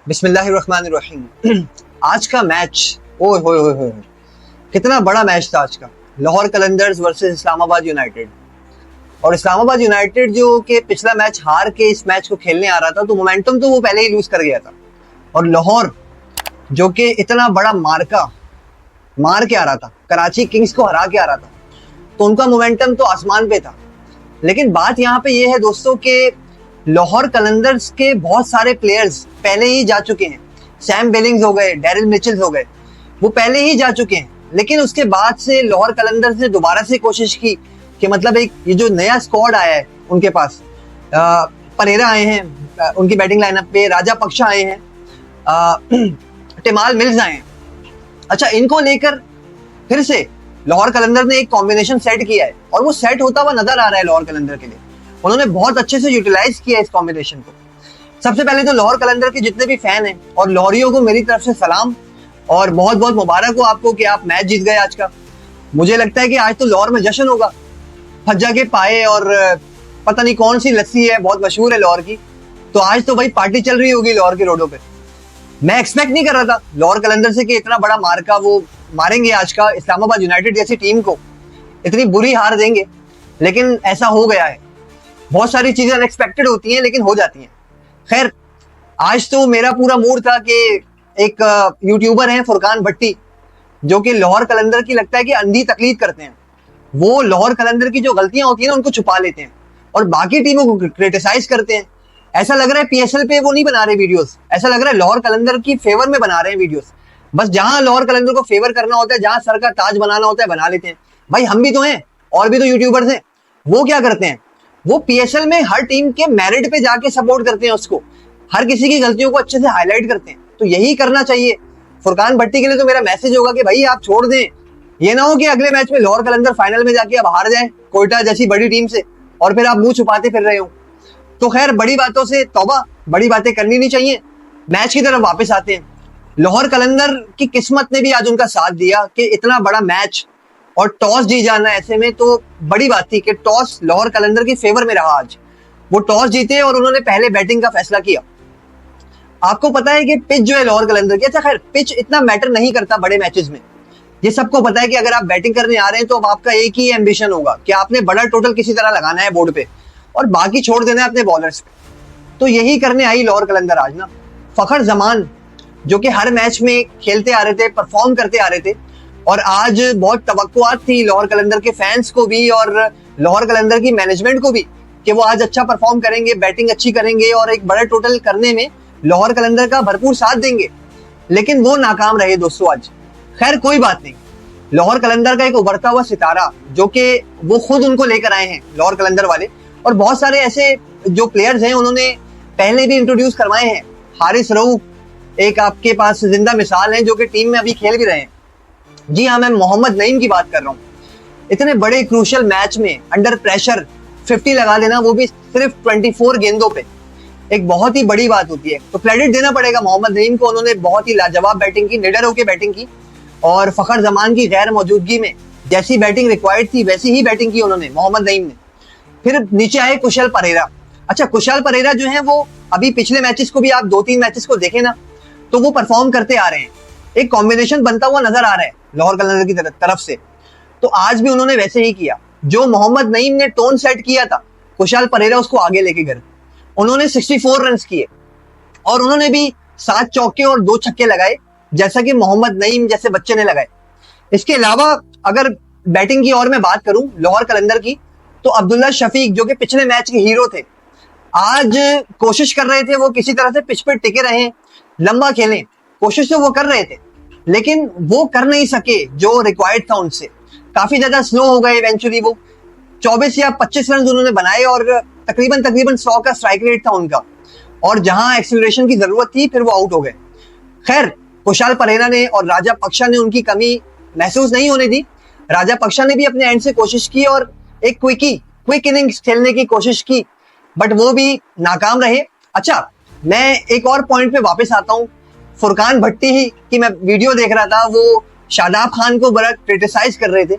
बिस्मिल्लाहिर्रहमानिर्रहीम। आज का मैच, ओए होए होए होए, कितना बड़ा मैच था आज का। Lahore Qalandars versus Islamabad United. और इस्लामाबाद यूनाइटेड जो के पिछला मैच हार के इस मैच को खेलने आ रहा था, तो मोमेंटम तो वो पहले ही लूज कर गया था। और लाहौर जो कि इतना बड़ा मार्का मार के आ रहा था, कराची किंग्स को हरा के आ रहा था, तो उनका मोमेंटम तो आसमान पे था। लेकिन बात यहाँ पे ये है दोस्तों कि लाहौर कलंदर्स के बहुत सारे प्लेयर्स पहले ही जा चुके हैं। सैम बेलिंग्स हो गए, डैरिल मिचेल्स हो गए, वो पहले ही जा चुके हैं। लेकिन उसके बाद से लाहौर कलंदर्स ने दोबारा से कोशिश की कि मतलब एक ये जो नया स्क्वाड आया है उनके पास, परेरा आए हैं उनकी बैटिंग लाइनअप पे, राजा पक्षा आए हैं, टिमाल मिल्स आए हैं। अच्छा, इनको लेकर फिर से लाहौर कलंदर ने एक कॉम्बिनेशन सेट किया है और वो सेट होता हुआ नजर आ रहा है लाहौर कलंदर के लिए। उन्होंने बहुत अच्छे से यूटिलाइज किया इस कॉम्बिनेशन को। सबसे पहले तो लाहौर कलंदर के जितने भी फैन हैं और लाहौरियों को मेरी तरफ से सलाम और बहुत बहुत मुबारक हो आपको कि आप मैच जीत गए आज का। मुझे लगता है कि आज तो लाहौर में जश्न होगा। फज्जा के पाए और पता नहीं कौन सी लस्सी है, बहुत मशहूर है लाहौर की, तो आज तो भाई पार्टी चल रही होगी लाहौर के रोडों पे। मैं एक्सपेक्ट नहीं कर रहा था लाहौर कलंदर से कि इतना बड़ा मार्का वो मारेंगे आज का, इस्लामाबाद यूनाइटेड जैसी टीम को इतनी बुरी हार देंगे, लेकिन ऐसा हो गया है। बहुत सारी चीजें अनएक्सपेक्टेड होती हैं लेकिन हो जाती हैं। खैर, आज तो मेरा पूरा मूड था कि एक यूट्यूबर है फुरकान भट्टी, जो कि लाहौर कलंदर की लगता है कि अंधी तकलीद करते हैं। वो लाहौर कलंदर की जो गलतियां होती हैं ना उनको छुपा लेते हैं और बाकी टीमों को क्रिटिसाइज करते हैं। ऐसा लग रहा है पीएसएल पे वो नहीं बना रहे वीडियोस, ऐसा लग रहा है लाहौर कलंदर की फेवर में बना रहे हैं वीडियोस। बस जहां लाहौर कलंदर को फेवर करना होता है, जहां सर का ताज बनाना होता है, बना लेते हैं। भाई हम भी तो हैं और भी तो यूट्यूबर्स हैं। वो क्या करते हैं, वो पीएसएल में हर टीम के मेरिट पे जाके सपोर्ट करते हैं उसको, हर किसी की गलतियों को अच्छे से हाईलाइट करते हैं। तो यही करना चाहिए। फुरकान भट्टी के लिए तो मेरा मैसेज होगा कि भाई आप छोड़ दें। ये ना हो कि अगले मैच में लाहौर कलंदर फाइनल में जाके अब हार जाए कोयटा जैसी बड़ी टीम से और फिर आप मुंह छुपाते फिर रहे हो। तो खैर, बड़ी बातों से तौबा, बड़ी बातें करनी नहीं चाहिए। मैच की तरफ वापस आते हैं। लाहौर कलंदर की किस्मत ने भी आज उनका साथ दिया कि इतना बड़ा मैच और टॉस जीत जाना, ऐसे में तो बड़ी बात थी कि टॉस लाहौर कलंदर की फेवर में रहा। आज वो टॉस जीते और उन्होंने पहले बैटिंग का फैसला किया। आपको पता है कि पिच जो है लाहौर कलंदर की, अच्छा खैर पिच इतना मैटर नहीं करता बड़े मैचेस में। ये सबको पता है कि अगर आप बैटिंग करने आ रहे हैं तो अब आपका एक ही एम्बिशन होगा कि आपने बड़ा टोटल किसी तरह लगाना है बोर्ड पे और बाकी छोड़ देना है अपने बॉलर्स पे। तो यही करने आई लाहौर कलंदर आज ना। फखर जमान जो कि हर मैच में खेलते आ रहे थे, परफॉर्म करते आ रहे थे, और आज बहुत तवक्कुआत थी लाहौर कलंदर के फैंस को भी और लाहौर कलंदर की मैनेजमेंट को भी कि वो आज अच्छा परफॉर्म करेंगे, बैटिंग अच्छी करेंगे और एक बड़ा टोटल करने में लाहौर कलंदर का भरपूर साथ देंगे। लेकिन वो नाकाम रहे दोस्तों आज। खैर कोई बात नहीं, लाहौर कलंदर का एक उभरता हुआ सितारा जो कि वो खुद उनको लेकर आए हैं लाहौर कलंदर वाले, और बहुत सारे ऐसे जो प्लेयर्स हैं उन्होंने पहले भी इंट्रोड्यूस करवाए हैं। हारिस रऊफ एक आपके पास जिंदा मिसाल है जो कि टीम में अभी खेल भी रहे हैं। जी हाँ, मैं मोहम्मद नईम की बात कर रहा हूँ। इतने बड़े क्रूशियल मैच में अंडर प्रेशर 50 लगा देना, वो भी सिर्फ 24 गेंदों पे, एक बहुत ही बड़ी बात होती है। तो क्रेडिट देना पड़ेगा मोहम्मद नईम को। उन्होंने बहुत ही लाजवाब बैटिंग की, निडर होकर बैटिंग की और फखर जमान की गैर मौजूदगी में जैसी बैटिंग रिक्वायर्ड थी वैसी ही बैटिंग की उन्होंने, मोहम्मद नईम ने। फिर नीचे आए कुशाल परेरा। अच्छा, कुशाल परेरा जो है वो अभी पिछले मैचेस को भी आप 2-3 मैचेस को देखें ना तो वो परफॉर्म करते आ रहे हैं। एक कॉम्बिनेशन बनता हुआ नजर आ रहा है लाहौर कलंदर की तरफ से। तो आज भी उन्होंने वैसे ही किया। जो मोहम्मद नईम ने टोन सेट किया था, कुशाल परेरा उसको आगे लेके गए। उन्होंने 64 रन किए और उन्होंने भी 7 चौके और 2 छक्के लगाए जैसा कि मोहम्मद नईम जैसे बच्चे ने लगाए। इसके अलावा अगर बैटिंग की और मैं बात करूं लाहौर कलंदर की, तो अब्दुल्ला शफीक जो कि पिछले मैच के हीरो थे, आज कोशिश कर रहे थे वो किसी तरह से पिच पे टिके रहें, लंबा खेलें। कोशिश तो वो कर रहे थे लेकिन वो कर नहीं सके जो रिक्वायर्ड था उनसे। काफी ज्यादा स्लो हो गए। इवेंचुअली वो 24 या 25 रन उन्होंने बनाए और तकरीबन 100 का स्ट्राइक रेट था उनका, और जहां एक्सीलरेशन की जरूरत थी फिर वो आउट हो गए। खैर, कुशाल परेरा ने और राजा पक्षा ने उनकी कमी महसूस नहीं होने दी। राजा पक्षा ने भी अपने एंड से कोशिश की और एक क्विक इनिंग्स खेलने की कोशिश की, बट वो भी नाकाम रहे। अच्छा, मैं एक और पॉइंट पे वापस आता हूँ। फुरकान भट्टी ही की मैं वीडियो देख रहा था, वो शादाब खान को बड़ा क्रिटिसाइज कर रहे थे।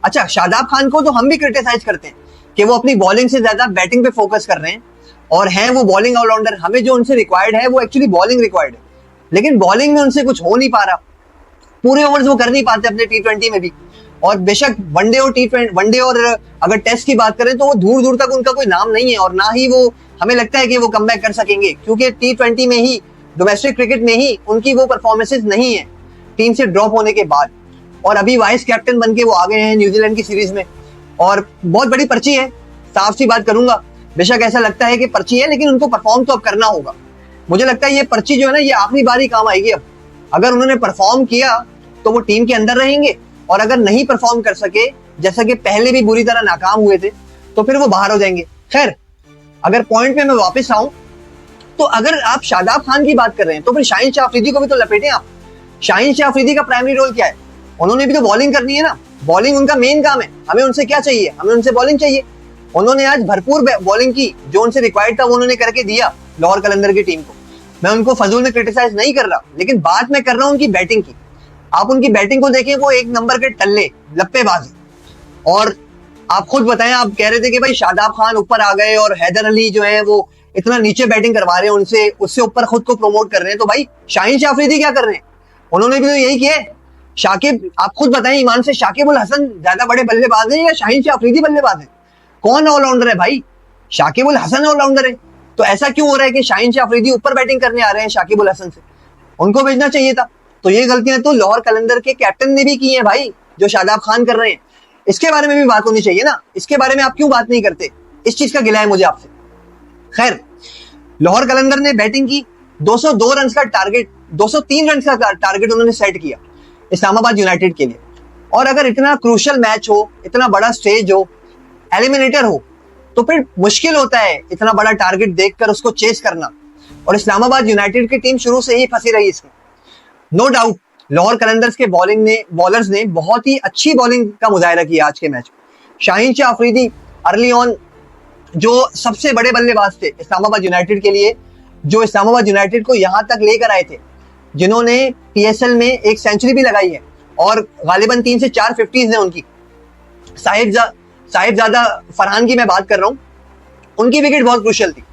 अच्छा, शादाब खान को तो हम भी क्रिटिसाइज करते हैं कि वो अपनी बॉलिंग से ज्यादा बैटिंग पे फोकस कर रहे हैं और हैं वो बॉलिंग ऑलराउंडर। हमें जो उनसे रिक्वायर्ड है वो एक्चुअली बॉलिंग रिक्वायर्ड है। लेकिन बॉलिंग में उनसे कुछ हो नहीं पा रहा, पूरे ओवर्स वो कर नहीं पाते अपने T20 में भी। और बेशक वनडे और वनडे और अगर टेस्ट की बात करें तो वो दूर दूर तक उनका कोई नाम नहीं है, और ना ही वो हमें लगता है कि वो कमबैक कर सकेंगे, क्योंकि T20 में ही, डोमेस्टिक क्रिकेट में ही उनकी वो परफॉर्मेंसेज नहीं है टीम से ड्रॉप होने के बाद। और अभी वाइस कैप्टन बन के वो आ गए हैं न्यूजीलैंड की सीरीज में, और बहुत बड़ी पर्ची है, साफ सी बात करूंगा। बेशक ऐसा लगता है कि पर्ची है, लेकिन उनको परफॉर्म तो अब करना होगा। मुझे लगता है ये पर्ची जो है ना, ये आखिरी बार ही काम आएगी। अब अगर उन्होंने परफॉर्म किया तो वो टीम के अंदर रहेंगे, और अगर नहीं परफॉर्म कर सके, जैसा कि पहले भी बुरी तरह नाकाम हुए थे, तो फिर वो बाहर हो जाएंगे। खैर, अगर पॉइंट पे मैं वापस आऊं, तो अगर आप शादाब खान की बात कर रहे हैं तो फिर शाहीन शाह अफरीदी को भी तो लपेटें आप। शाहीन शाह अफरीदी का प्राइमरी रोल क्या है? उन्होंने भी तो बॉलिंग करनी है ना, बॉलिंग उनका मेन काम है। हमें उनसे क्या चाहिए? हमें उनसे बॉलिंग चाहिए। उन्होंने आज भरपूर बॉलिंग की, जो उनसे रिक्वायर्ड था वो उन्होंने करके दिया लाहौर कलंदर की टीम को। मैं उनको फजूल में क्रिटिसाइज नहीं कर रहा, लेकिन बात मैं कर रहा हूं उनकी बैटिंग की। आप उनकी बैटिंग को देखें, वो एक नंबर के टल्ले, लप्पेबाज। और आप खुद बताएं, आप कह रहे थे कि भाई शादाब खान ऊपर आ गए और हैदर अली जो है वो इतना नीचे बैटिंग करवा रहे हैं उनसे, उससे ऊपर खुद को प्रमोट कर रहे हैं। तो भाई शाहीन शाह अफरीदी क्या कर रहे हैं? उन्होंने भी तो यही किया है। शाकिब, आप खुद बताएं ईमान से, शाकिब उल हसन ज्यादा बड़े बल्लेबाज हैं या शाहीन शाह अफरीदी बल्लेबाज है? कौन ऑलराउंडर है भाई? शाकिब उल हसन ऑलराउंडर है। तो ऐसा क्यों हो रहा है कि शाहीन शाह अफरीदी ऊपर बैटिंग करने आ रहे हैं शाकिब उल हसन से? उनको भेजना चाहिए था। तो ये गलतियां तो लाहौर कलंदर के कैप्टन ने भी की हैं भाई, जो शादाब खान कर रहे हैं। इसके बारे में भी बात होनी चाहिए ना, इसके बारे में आप क्यों बात नहीं करते? इस चीज का गिला है मुझे आपसे। खैर, लाहौर कलंदर ने बैटिंग की, 202 रन का टारगेट, 203 रन का टारगेट उन्होंने सेट किया इस्लामाबाद यूनाइटेड के लिए। और अगर इतना क्रूशल मैच हो, इतना बड़ा स्टेज हो, एलिमिनेटर हो, तो फिर मुश्किल होता है इतना बड़ा टारगेट देखकर उसको चेस करना। और इस्लामाबाद यूनाइटेड की टीम शुरू से ही फंसी रही इसमें। नो डाउट लाहौर कलंदर्स के बॉलर्स ने बहुत ही अच्छी बॉलिंग का मुजाहिरा किया आज के मैच में। शाहीन शाह अफरीदी अर्ली ऑन जो सबसे बड़े बल्लेबाज थे इस्लामाबाद यूनाइटेड के लिए, जो इस्लामाबाद यूनाइटेड को यहां तक लेकर आए थे, जिन्होंने PSL में एक सेंचुरी भी लगाई है, और गालिबन 3 से 4 50s हैं उनकी। साहिबजादा फरहान की मैं बात कर रहा हूं, उनकी विकेट बहुत क्रूशियल थी।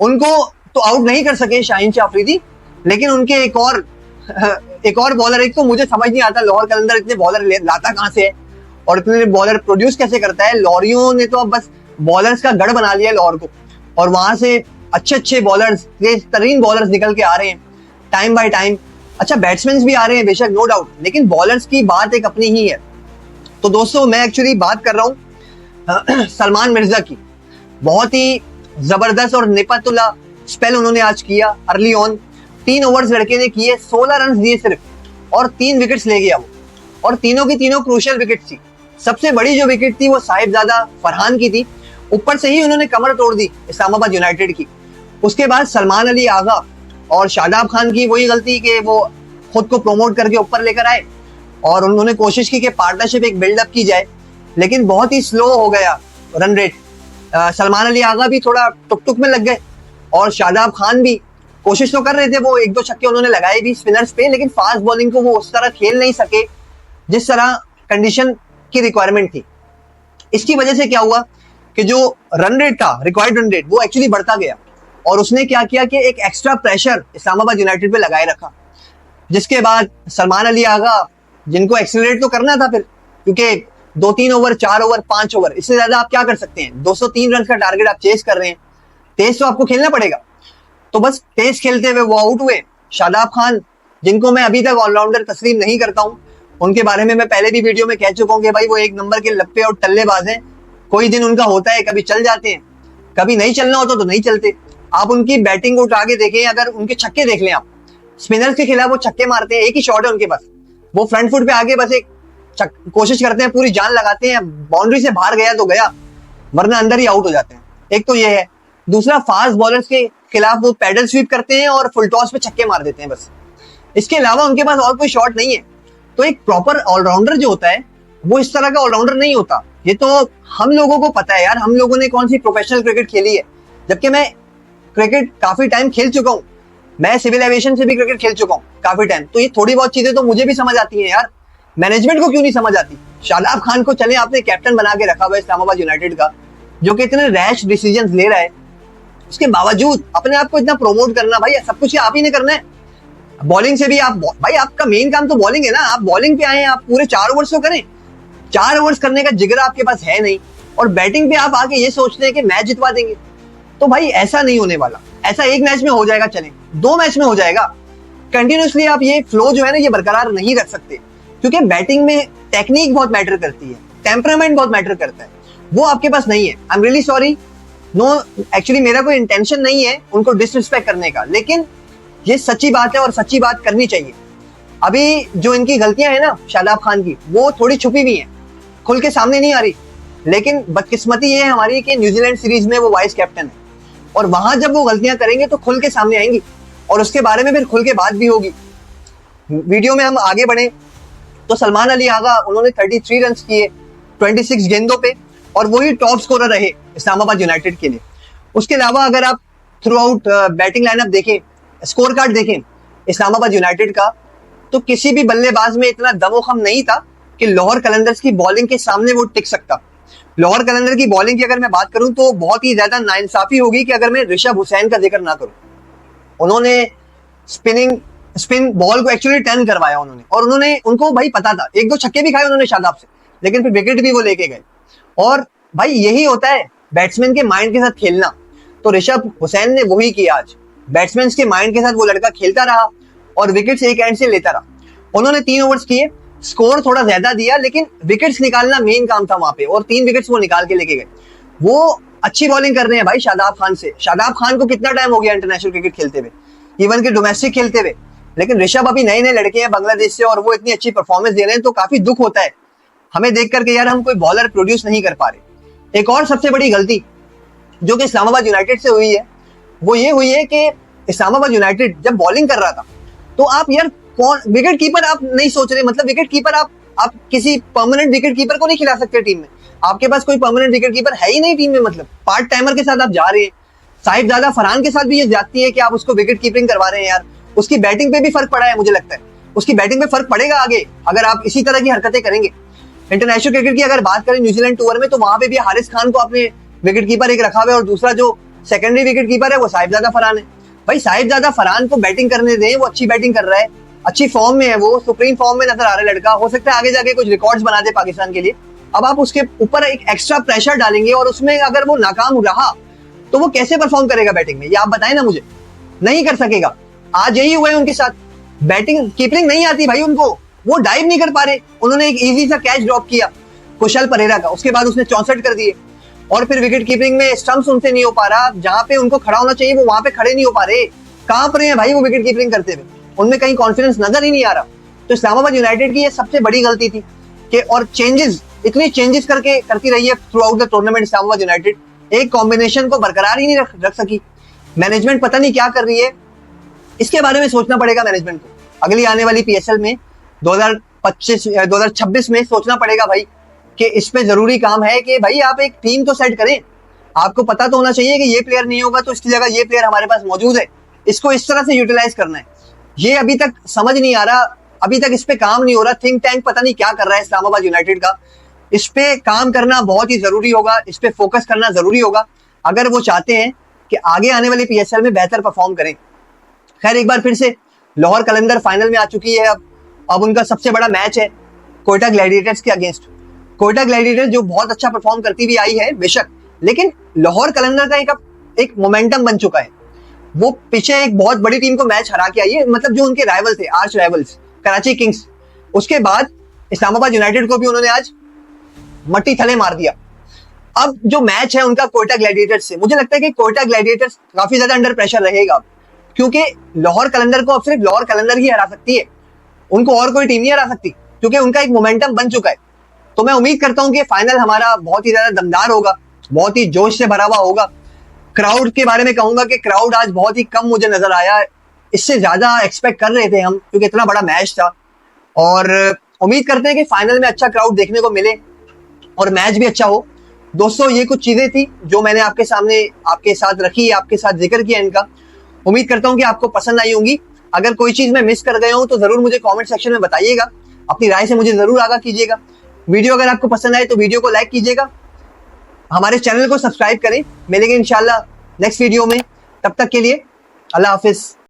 उनको तो आउट नहीं कर सके शाहीन शाह अफरीदी, लेकिन उनके एक और बॉलर, एक तो मुझे समझ नहीं आता लाहौर कलंदर इतने बॉलर लाता कहां से है और इतने बॉलर प्रोड्यूस कैसे करता है। लॉरियों ने तो अब बस बॉलर्स का गढ़ बना लिया है लाहौर को, और वहां से अच्छे अच्छे बॉलर्स, तेज तरीन बॉलर्स निकल के आ रहे हैं टाइम बाय टाइम। अच्छा, बैट्समैन भी आ रहे हैं बेशक, नो डाउट, लेकिन बॉलर्स की बात एक अपनी ही है। तो दोस्तों, मैं एक्चुअली बात कर रहा हूं सलमान मिर्जा की। बहुत ही जबरदस्त और निपतुला स्पेल उन्होंने आज किया अर्ली ऑन। 3 ओवर्स लड़के ने किए, 16 रन दिए सिर्फ, और 3 विकेट्स ले गया वो, और तीनों की तीनों क्रूशियल विकेट थी। सबसे बड़ी जो विकेट थी वो साहिबजादा फरहान की थी, ऊपर से ही उन्होंने कमर तोड़ दी इस्लामाबाद यूनाइटेड की। उसके बाद सलमान अली आगा और शादाब खान की वही गलती कि वो खुद को प्रमोट करके ऊपर लेकर आए, और उन्होंने कोशिश की कि पार्टनरशिप एक बिल्डअप की जाए, लेकिन बहुत ही स्लो हो गया रन रेट। सलमान अली आगा भी थोड़ा टुक टुक में लग गए, और शादाब खान भी कोशिश तो कर रहे थे, वो 1-2 छक्के उन्होंने लगाए भी स्पिनर्स पे, लेकिन फास्ट बॉलिंग को वो उस तरह खेल नहीं सके जिस तरह कंडीशन की रिक्वायरमेंट थी। इसकी वजह से क्या हुआ कि जो रन रेट था, रिक्वायर्ड रन रेट, वो एक्चुअली बढ़ता गया, और उसने क्या किया कि एक एक्स्ट्रा प्रेशर इस्लामाबाद यूनाइटेड पे लगाए रखा, जिसके बाद सलमान अली आगा, जिनको एक्सीलरेट तो करना था फिर, क्योंकि 2-3 ओवर, 4 ओवर, 5 ओवर, इससे ज्यादा आप क्या कर सकते हैं? 203 रन का टारगेट आप चेस कर रहे हैं, तेज तो आपको खेलना पड़ेगा। तो बस तेज खेलते हुए वो आउट हुए। शादाब खान, जिनको मैं अभी तक ऑलराउंडर तस्लीम नहीं करता हूं, उनके बारे में मैं पहले भी वीडियो में कह चुका हूं कि भाई वो एक नंबर के लप्पे और टल्लेबाज हैं। कोई दिन उनका होता है, कभी चल जाते हैं, कभी नहीं चलना होता तो नहीं चलते। आप उनकी बैटिंग को उठा के देखें, अगर उनके छक्के देख लें आप, स्पिनर्स के खिलाफ वो छक्के मारते हैं, एक ही शॉट है उनके पास, वो फ्रंट फुट पे आगे बस एक कोशिश करते हैं, पूरी जान लगाते हैं, बाउंड्री से बाहर गया तो गया, वरना अंदर ही आउट हो जाते हैं। एक तो ये है। दूसरा, फास्ट बॉलर्स के खिलाफ वो पैडल स्वीप करते हैं और फुल टॉस पे छक्के मार देते हैं बस। इसके अलावा उनके पास और कोई शॉट नहीं है। तो एक प्रॉपर ऑलराउंडर जो होता है वो इस तरह का ऑलराउंडर नहीं होता। ये तो हम लोगों को पता है यार, हम लोगों ने कौन सी प्रोफेशनल क्रिकेट खेली है, जबकि मैं क्रिकेट काफी टाइम खेल चुका हूँ, मैं सिविल एविएशन से भी क्रिकेट खेल चुका हूँ काफी टाइम। तो ये थोड़ी बहुत चीजें तो मुझे भी समझ आती हैं यार, मैनेजमेंट को क्यों नहीं समझ आती? शादाब खान को चले आपने कैप्टन बना के रखा हुआ है इस्लामाबाद यूनाइटेड का, जो कि इतने रैश डिसीजंस ले रहा है, उसके बावजूद अपने आप को इतना प्रोमोट करना, भाई सब कुछ आप ही ने करना है। बॉलिंग से भी आप भाई आपका मेन काम तो बॉलिंग है ना, आप बॉलिंग पे आए हैं, आप पूरे 4 ओवर्स तो करें। 4 ओवर्स करने का जिगरा आपके पास है नहीं, और बैटिंग पे आप आके ये सोचते हैं कि मैच जितवा देंगे। तो भाई ऐसा नहीं होने वाला। ऐसा एक मैच में हो जाएगा, चले 2 मैच में हो जाएगा। कंटिन्यूसली आप ये फ्लो जो है ना ये बरकरार नहीं रख सकते, क्योंकि बैटिंग में टेक्निक बहुत मैटर करती है, टेम्परामेंट बहुत मैटर करता है, वो आपके पास नहीं है। I am really sorry, no actually मेरा कोई इंटेंशन नहीं है उनको डिसरिस्पेक्ट करने का, लेकिन ये सच्ची बात है और सच्ची बात करनी चाहिए। अभी जो इनकी गलतियां हैं ना शादाब खान की, वो थोड़ी छुपी हुई हैं, खुल के सामने नहीं आ रही। लेकिन बदकिस्मती ये है हमारी कि न्यूजीलैंड सीरीज में वो वाइस कैप्टन है, और वहां जब वो गलतियां करेंगे तो खुल के सामने आएंगी, और उसके बारे में फिर खुल के बात भी होगी। वीडियो में हम आगे बढ़े तो सलमान अली आगा, उन्होंने 33 रन किए 26 गेंदों पे, और वही टॉप स्कोरर रहे इस्लामाबाद यूनाइटेड के लिए। उसके अलावा अगर आप थ्रू आउट बैटिंग लाइनअप देखें, स्कोर कार्ड देखें इस्लामाबाद यूनाइटेड का, तो किसी भी बल्लेबाज में इतना दमोखम नहीं था कि लाहौर कलंदर्स की बॉलिंग के सामने वो टिक सकता। लाहौर कलंदर की बॉलिंग की अगर मैं बात करूं तो बहुत ही ज्यादा नाइंसाफी होगी कि अगर मैं ऋषभ हुसैन का जिक्र ना करूं। उन्होंने स्पिन बॉल को एक्चुअली टर्न करवाया उन्होंने, और उन्होंने उनको भाई पता था, 1-2 छक्के भी खाए उन्होंने शादाब से, लेकिन फिर विकेट भी वो लेके गए। और भाई यही होता है बैट्समैन के माइंड के साथ खेलना, तो ऋषभ हुसैन ने वही किया आज। बैट्समैन के माइंड के साथ वो लड़का खेलता रहा और विकेट्स एक एंड से लेता रहा। उन्होंने 3 ओवर्स किए, स्कोर थोड़ा ज्यादा दिया, लेकिन विकेट्स निकालना मेन काम था वहां पे, और 3 विकेट्स वो निकाल के लेके गए। वो अच्छी बॉलिंग कर रहे हैं भाई शादाब खान से। शादाब खान को कितना टाइम हो गया इंटरनेशनल क्रिकेट खेलते हुए, इवन के डोमेस्टिक खेलते हुए, लेकिन ऋषभ अभी नए नए लड़के हैं बांग्लादेश से, और वो इतनी अच्छी परफॉर्मेंस दे रहे हैं, तो काफी दुख होता है हमें देख करके यार हम कोई बॉलर प्रोड्यूस नहीं कर पा रहे। एक और सबसे बड़ी गलती जो कि इस्लामाबाद यूनाइटेड से हुई है, वो ये हुई है कि इस्लामाबाद यूनाइटेड जब बॉलिंग कर रहा था तो आप यार कौन विकेट कीपर आप नहीं सोच रहे, मतलब विकेट कीपर आप किसी परमानेंट विकेट कीपर को नहीं खिला सकते टीम में। आपके पास कोई परमानेंट विकेट कीपर है ही नहीं टीम में, मतलब पार्ट टाइमर के साथ आप जा रहे हैं। साहिबजादा फरहान के साथ भी ये जाती है कि आप उसको विकेट कीपिंग करवा रहे हैं यार। उसकी बैटिंग पे भी फर्क पड़ा है, मुझे लगता है उसकी बैटिंग पे फर्क पड़ेगा आगे अगर आप इसी तरह की हरकतें करेंगे। इंटरनेशनल क्रिकेट की अगर बात करें न्यूजीलैंड टूर में, तो वहां पे भी हारिस खान को आपने विकेट कीपर एक रखा हुआ है, और दूसरा जो सेकेंडरी विकेट कीपर है वो साहिबजादा फरहान है। भाई साहिबजादा फरहान को बैटिंग करने दें, वो अच्छी बैटिंग कर रहा है, अच्छी फॉर्म में है, वो सुप्रीम फॉर्म में नजर आ रहा है लड़का। हो सकता है आगे जाके कुछ रिकॉर्ड्स बना दे पाकिस्तान के लिए। अब आप उसके ऊपर एक एक्स्ट्रा प्रेशर डालेंगे, और उसमें अगर वो नाकाम रहा तो वो कैसे परफॉर्म करेगा बैटिंग में, ये आप बताएं ना मुझे। नहीं कर सकेगा। आज यही हुआ है उनके साथ, बैटिंग कीपिंग नहीं आती भाई उनको, वो डाइव नहीं कर पा रहे। उन्होंने एक इजी सा कैच ड्रॉप किया कुशल परेरा का, उसके बाद उसने 64 कर दिए, और फिर विकेट कीपिंग में स्टंप्स उनसे नहीं हो पा रहा, जहां पे उनको खड़ा होना चाहिए वो वहां पे खड़े नहीं हो पा रहे, कांप रहे हैं भाई वो विकेट कीपिंग करते हुए, उनमें कहीं कॉन्फिडेंस नजर ही नहीं आ रहा। तो इस्लामाबाद यूनाइटेड की ये सबसे बड़ी गलती थी कि, और चेंजेस इतनी चेंजेस करती रही है through out the tournament Islamabad United, एक कॉम्बिनेशन को बरकरार ही नहीं रख सकी। मैनेजमेंट पता नहीं क्या कर रही है, इसके बारे में सोचना पड़ेगा मैनेजमेंट को। अगली आने वाली PSL में 2026 में सोचना पड़ेगा भाई कि इस पे जरूरी काम है कि भाई आप एक टीम तो सेट करें। आपको पता तो होना चाहिए कि ये प्लेयर नहीं होगा तो इसकी जगह ये प्लेयर हमारे पास मौजूद है, इसको इस तरह से यूटिलाइज करना है। ये अभी तक समझ नहीं आ रहा, अभी तक इस पे काम नहीं हो रहा। थिंक टैंक पता नहीं क्या कर रहा है इस्लामाबाद यूनाइटेड का, इस पे काम करना बहुत ही जरूरी होगा, इस पे फोकस करना जरूरी होगा अगर वो चाहते हैं कि आगे आने वाली PSL में बेहतर परफॉर्म करें। खैर एक बार फिर से लाहौर कलंदर फाइनल में आ चुकी है। अब उनका सबसे बड़ा मैच है कोयटा ग्लैडिएटर्स के अगेंस्ट। कोयटा ग्लैडिएटर्स जो बहुत अच्छा परफॉर्म करती हुई आई है बेशक, लेकिन लाहौर कलंदर का एक मोमेंटम बन चुका है। वो पीछे एक बहुत बड़ी टीम को मैच हरा के आई है, मतलब जो उनके राइवल थे, आर्च राइवल्स कराची किंग्स। उसके बाद इस्लामाबाद यूनाइटेड को भी उन्होंने आज मट्टी थले मार दिया। अब जो मैच है उनका कोयटा ग्लैडिएटर्स से, मुझे लगता है कि कोयटा ग्लैडिएटर्स काफी ज्यादा अंडर प्रेशर रहेगा, क्योंकि लाहौर कलंदर को अब सिर्फ लाहौर कलंदर ही हरा सकती है, उनको और कोई टीम नहीं हरा सकती, क्योंकि उनका एक मोमेंटम बन चुका है। तो मैं उम्मीद करता हूं कि फाइनल हमारा बहुत ही ज्यादा दमदार होगा, बहुत ही जोश से भरा हुआ होगा। क्राउड के बारे में कहूंगा कि क्राउड आज बहुत ही कम मुझे नजर आया, इससे ज्यादा एक्सपेक्ट कर रहे थे हम, क्योंकि इतना बड़ा मैच था। और उम्मीद करते हैं कि फाइनल में अच्छा क्राउड देखने को मिले और मैच भी अच्छा हो। दोस्तों ये कुछ चीजें थी जो मैंने आपके सामने आपके साथ रखी, आपके साथ जिक्र किया इनका। उम्मीद करता हूं कि आपको पसंद आई होंगी। अगर कोई चीज मैं मिस कर गया हूं तो जरूर मुझे कमेंट सेक्शन में बताइएगा, अपनी राय से मुझे जरूर आगाह कीजिएगा। वीडियो अगर आपको पसंद आए तो वीडियो को लाइक कीजिएगा, हमारे चैनल को सब्सक्राइब करें। मिलेंगे इंशाल्लाह नेक्स्ट वीडियो में, तब तक के लिए अल्लाह हाफिज।